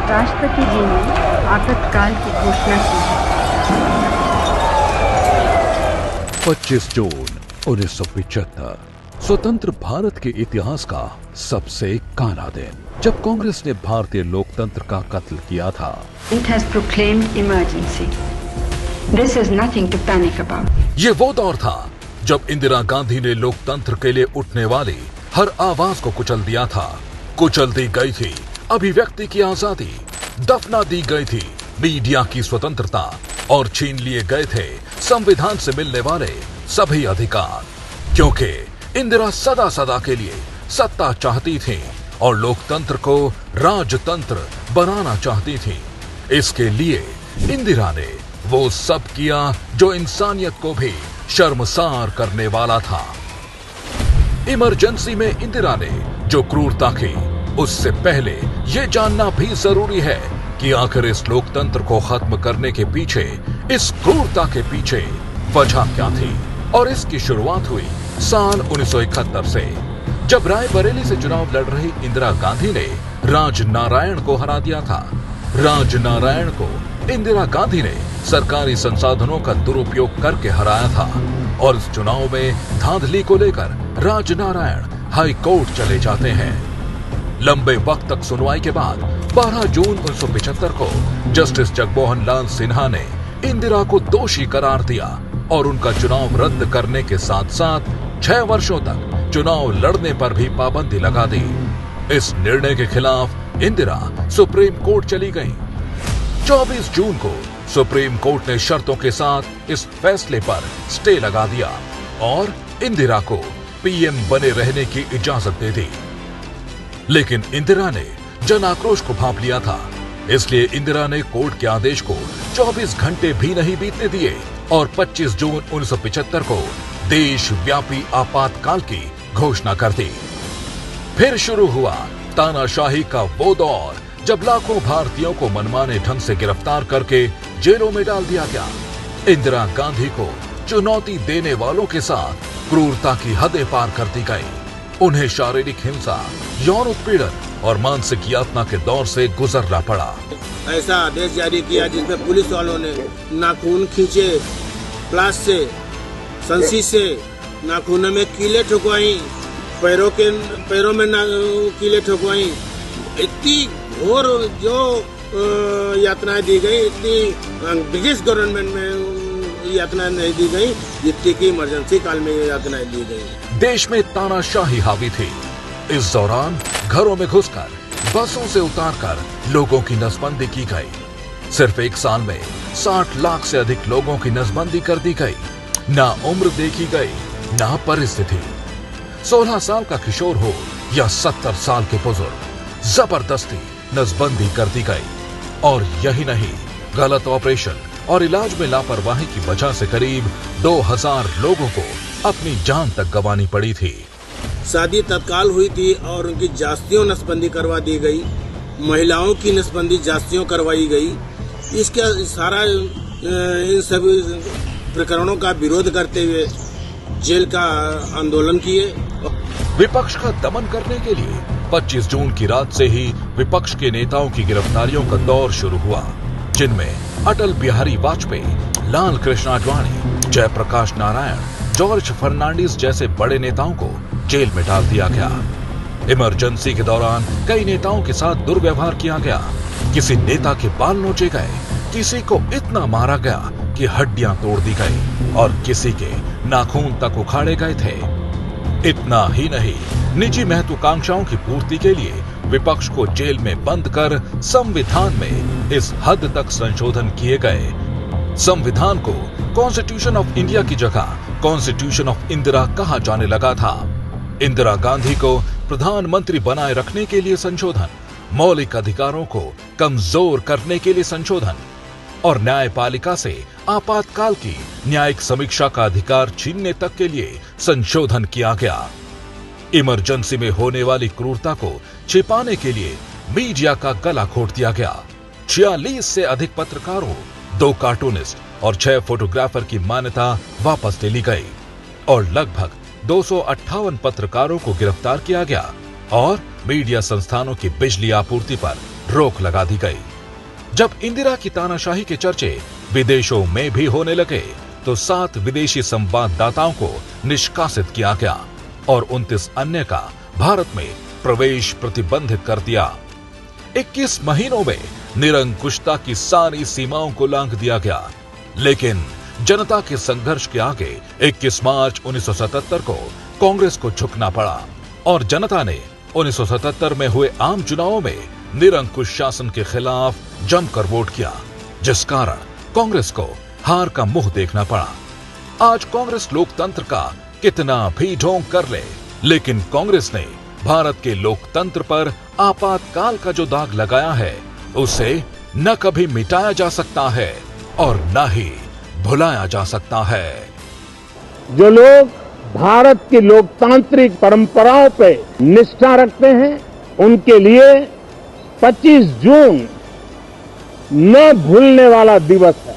राष्ट्रपति जी ने आपातकाल की घोषणा की है। 25 जून 1975 स्वतंत्र भारत के इतिहास का सबसे काला दिन, जब कांग्रेस ने भारतीय लोकतंत्र का कत्ल किया था। It has proclaimed emergency. This is nothing to panic about. ये वो दौर था जब इंदिरा गांधी ने लोकतंत्र के लिए उठने वाली हर आवाज को कुचल दिया था। कुचल दी गई थी अभिव्यक्ति की आजादी, दफना दी गई थी मीडिया की स्वतंत्रता और छीन लिए गए थे संविधान से मिलने वाले सभी अधिकार, क्योंकि इंदिरा सदा सदा के लिए सत्ता चाहती थी और लोकतंत्र को राजतंत्र बनाना चाहती थी। इसके लिए इंदिरा ने वो सब किया जो इंसानियत को भी शर्मसार करने वाला था। इमरजेंसी में इंदिरा ने जो क्रूरता की, उससे पहले ये जानना भी जरूरी है कि आखिर इस लोकतंत्र को खत्म करने के पीछे, इस क्रूरता के पीछे वजह क्या थी। और इसकी शुरुआत हुई साल 1971 से, जब रायबरेली से चुनाव लड़ रही इंदिरा गांधी ने राजनारायण को हरा दिया था। राजनारायण को इंदिरा गांधी ने सरकारी संसाधनों का दुरुपयोग करके हराया था और इस चुनाव में धांधली को लेकर राजनारायण हाई कोर्ट चले जाते हैं। लंबे वक्त तक सुनवाई के बाद 12 जून 1975 को जस्टिस जगमोहन लाल सिन्हा ने इंदिरा को दोषी करार दिया और उनका चुनाव रद्द करने के साथ साथ 6 वर्षों तक चुनाव लड़ने पर भी पाबंदी लगा दी। इस निर्णय के खिलाफ इंदिरा सुप्रीम कोर्ट चली गई। 24 जून को सुप्रीम कोर्ट ने शर्तों के साथ इस फैसले पर स्टे लगा दिया और इंदिरा को पीएम बने रहने की इजाजत दे दी। लेकिन इंदिरा ने जन आक्रोश को भांप लिया था, इसलिए इंदिरा ने कोर्ट के आदेश को 24 घंटे भी नहीं बीतने दिए और 25 जून 1975 को देशव्यापी आपातकाल की घोषणा कर दी। फिर शुरू हुआ तानाशाही का वो दौर, जब लाखों भारतीयों को मनमाने ढंग से गिरफ्तार करके जेलों में डाल दिया गया। इंदिरा गांधी को चुनौती देने वालों के साथ क्रूरता की हदें पार कर दी गई। उन्हें शारीरिक हिंसा, यौन उत्पीड़न और मानसिक यातना के दौर से गुजरना पड़ा। ऐसा आदेश जारी किया जिसमें पुलिस वालों ने नाखून खींचे, प्लास से, संसी से, नाखूनों में कीले ठुकवाई, पैरों में कीले ठुकवाई। इतनी घोर जो यातनाएं दी गई, इतनी ब्रिटिश गवर्नमेंट में यातनाएं नहीं दी गई जितनी की इमरजेंसी काल में यातनाएं दी गई। देश में तानाशाही हावी थी। इस दौरान घरों में घुसकर, बसों से उतारकर लोगों की नसबंदी की गई। सिर्फ एक साल में 60 लाख से अधिक लोगों की नसबंदी कर दी गई। ना उम्र देखी गई, ना परिस्थिति। 16 साल का किशोर हो या 70 साल के बुजुर्ग, जबरदस्ती नसबंदी कर दी गई। और यही नहीं, गलत ऑपरेशन और इलाज में लापरवाही की वजह से करीब 2000 लोगों को अपनी जान तक गंवानी पड़ी थी। शादी तत्काल हुई थी और उनकी जास्तियों नसबंदी करवा दी गई। महिलाओं की नसबंदी जास्तियों करवाई गई। इसका सारा इन सभी प्रकरणों का विरोध करते हुए जेल का आंदोलन किए। विपक्ष का दमन करने के लिए 25 जून की रात से ही विपक्ष के नेताओं की गिरफ्तारियों का दौर शुरू हुआ, जिनमें अटल बिहारी वाजपेयी, लाल कृष्ण आडवाणी, जयप्रकाश नारायण, जॉर्ज फर्नांडिस जैसे बड़े नेताओं को जेल में डाल दिया गया। इमरजेंसी के दौरान कई नेताओं के साथ दुर्व्यवहार किया गया। किसी नेता के बाल नोचे गए, किसी को इतना मारा गया कि हड्डियां तोड़ दी गई और किसी के नाखून तक उखाड़े गए थे। इतना ही नहीं, निजी महत्वाकांक्षाओं की पूर्ति के लिए विपक्ष को जेल में बंद कर संविधान में इस हद तक संशोधन किए गए। संविधान को कॉन्स्टिट्यूशन ऑफ इंडिया की जगह कॉन्स्टिट्यूशन ऑफ इंदिरा कहा जाने लगा था। इंदिरा गांधी को प्रधानमंत्री बनाए रखने के लिए संशोधन, मौलिक अधिकारों को कमजोर करने के लिए संशोधन और न्यायपालिका से आपातकाल की न्यायिक समीक्षा का अधिकार छीनने तक के लिए संशोधन किया गया। इमरजेंसी में होने वाली क्रूरता को छिपाने के लिए मीडिया का गला घोट दिया गया। 46 से अधिक पत्रकारों, 2 कार्टूनिस्ट और 6 फोटोग्राफर की मान्यता वापस ले ली गई और लगभग 258 पत्रकारों को गिरफ्तार किया गया। और मीडिया संस्थानों की बिजली आपूर्ति पर रोक लगा दी गई। जब इंदिरा की तानाशाही के चर्चे विदेशों में भी होने लगे तो 7 विदेशी संवाददाताओं को निष्कासित किया गया और 29 अन्य का भारत में प्रवेश प्रतिबंधित कर दिया। 21 महीनों में निरंकुशता की सारी सीमाओं को लांघ दिया गया, लेकिन जनता के संघर्ष के आगे 21 मार्च 1977 को कांग्रेस को झुकना पड़ा और जनता ने 1977 में हुए आम चुनावों में निरंकुश शासन के खिलाफ जमकर वोट किया, जिस कारण कांग्रेस को हार का मुंह देखना पड़ा। आज कांग्रेस लोकतंत्र का कितना भी ढोंग कर ले, लेकिन कांग्रेस ने भारत के लोकतंत्र पर आपातकाल का जो दाग लगाया है उसे न कभी मिटाया जा सकता है और न ही भुलाया जा सकता है। जो लोग भारत की लोकतांत्रिक परंपराओं पे निष्ठा रखते हैं उनके लिए 25 जून न भूलने वाला दिवस है।